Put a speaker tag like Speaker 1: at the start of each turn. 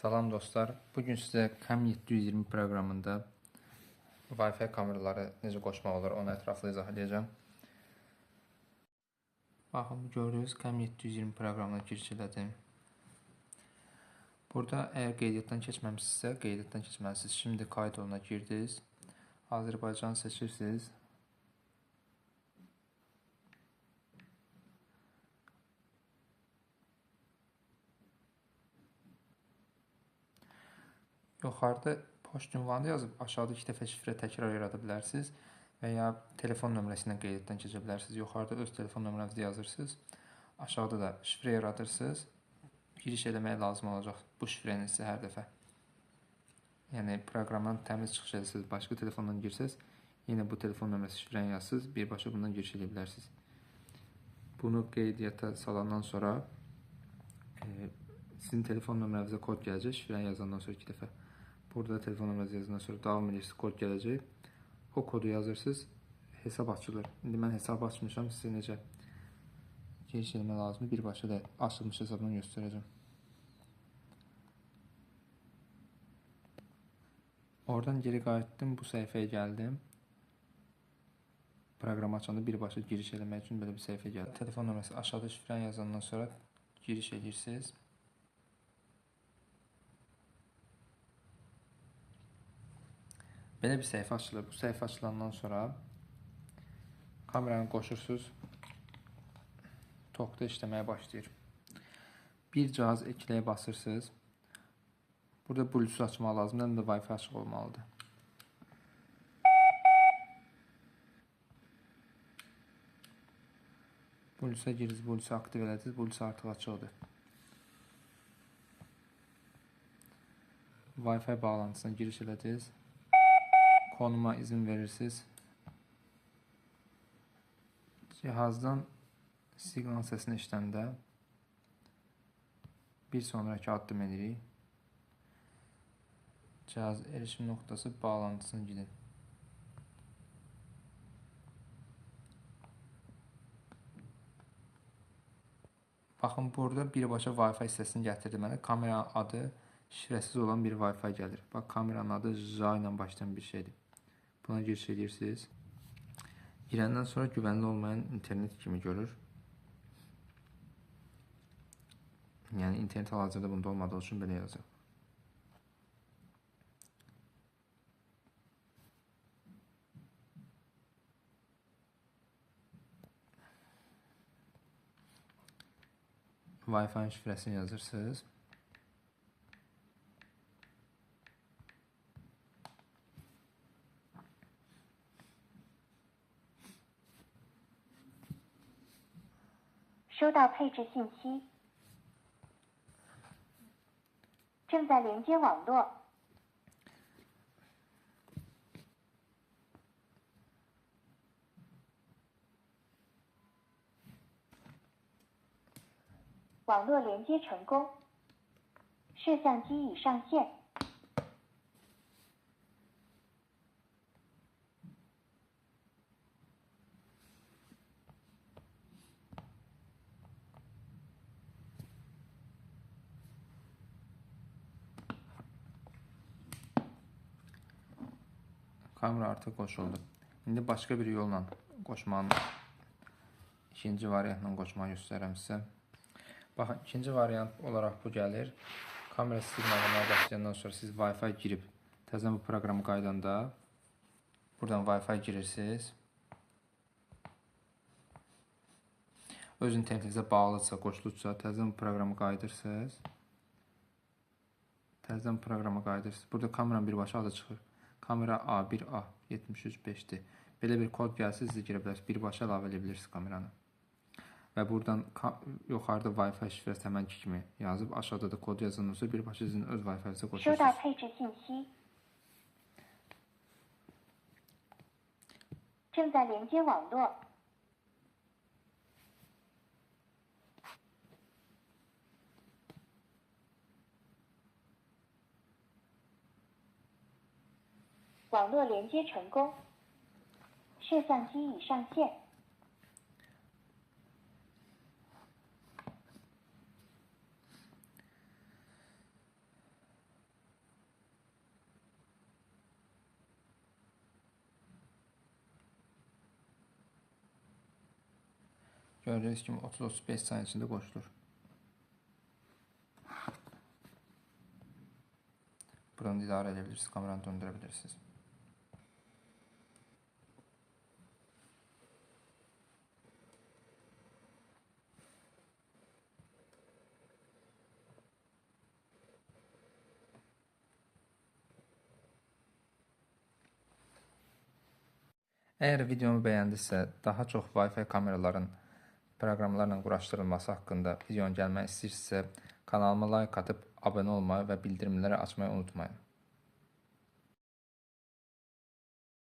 Speaker 1: Salam dostlar. Bugün sizə CAM 720 proqramında Wi-Fi kameraları necə qoşmaq olur, onu ətraflı izah edəcəm. Baxın, görüyoruz CAM 720 proqramına giriş elədim. Burada əgər qeydiyyatdan keçməmişsinizsə, qeydiyyatdan keçməlisiniz. Şimdi kayıt oluna girdiniz. Azərbaycanı seçirsiniz. Yuxarıda poçt ünvanı yazıb, aşağıda 2 dəfə şifrə təkrar yarada bilərsiniz və ya telefon nömrəsindən qeydiyyatdan keçə bilərsiniz. Yuxarıda öz telefon nömrənizi yazırsınız. Aşağıda da şifrə yaradırsınız. Giriş eləmək lazım olacaq bu şifrəni sizə hər dəfə. Yəni proqramdan təmiz çıxış edirsiniz, başqa telefondan girsəz, yenə bu telefon nömrəsi şifrəni yazırsınız, birbaşa bundan giriş edə bilərsiniz. Bunu qeydiyyata salandan sonra sizin telefon nömrənizə kod gələcək, şifrəni yazandan sonra 2 dəfə. Burada telefon nömrənizi yazandan sonra davam edirsiniz, kod gələcək. O kodu yazırsınız, hesab açılır. İndi mən hesab açmışam, sizə necə giriş etmək lazımdır. Birbaşa da açılmış hesabdan göstərəcəm. Oradan geri qayıtdım, bu səhifəyə gəldim. Proqramı açanda birbaşa giriş eləmək üçün belə bir səhifə gəldi. Telefon nömrəsi aşağıda şifrəni yazandan sonra giriş edirsiniz. Belə bir səhifə açılır. Bu səhifə açılandan sonra kameranı qoşursunuz. Tokda işləməyə başlayır. Bir cihaz ekləyə basırsınız. Burada Bluetooth açmaq lazımdır, həm də Wi-Fi açıq olmalıdır. Bluetooth'a girirsiniz, Bluetooth'u aktiv elədiniz, Bluetooth artıq açıqdır. Wi-Fi bağlantısına giriş elədiniz. Konuma izin verirsiniz. Cihazdan siqnal səsini eşidəndə bir sonraki addım edirik. Cihaz erişim noktası bağlantısına gidin. Baxın, burada birbaşa Wi-Fi hissəsini gətirdi mənə. Kamera adı şifrəsiz olan bir Wi-Fi gəlir. Bax, kameranın adı JA ilə başlayan bir şeydir. Buna giriş edirsiniz. Girəndən sonra güvənli olmayan internet kimi görür. Yəni internet hal-hazırda bunda olmadığı üçün belə yazır. Wi-Fi'nin şifrəsini yazırsınız.
Speaker 2: 收到配置信息，正在连接网络。网络连接成功，摄像机已上线。
Speaker 1: Kamera artıq qoşuldu. İndi başqa bir yolla qoşmanın ikinci variantla qoşmağı göstərəm sizə. Baxın, ikinci variant olaraq bu gəlir. Kamera siqnallamaya başlayandan sonra siz Wi-Fi girib təzədən bu proqramı qaydanda buradan Wi-Fi girirsiniz. Öz internetinizə bağlıdsa, qoşulursa təzədən bu proqramı qaydırsınız. Təzədən proqrama qayıdırsınız. Burada kameranın birbaşa adı çıxır. Kamera A1A 735'dir. Belə bir kod gəlsə siz girə bilərsiniz. Birbaşa əlavə edə bilirsiniz kameranı. Və buradan yuxarıda Wi-Fi şifrəsi həmənki kimi yazıb, aşağıda da kod yazılmış olsa birbaşa sizin öz Wi-Fi-sizə qoşursunuz.
Speaker 2: 收到配置信息，正在连接网络。网络连接成功，摄像机已上线。
Speaker 1: Gördüyünüz kimi 30-35 saniyə içində qoşulur. Buradan da idarə edə bilirsiniz, kameranı döndürə bilirsiniz. Əgər videomu bəyəndinizsə, daha çox Wi-Fi kameraların proqramlarla quraşdırılması haqqında videonun gəlməni istəyirsinizsə, kanalıma like atıb abunə olmayı və bildirimləri açmayı unutmayın.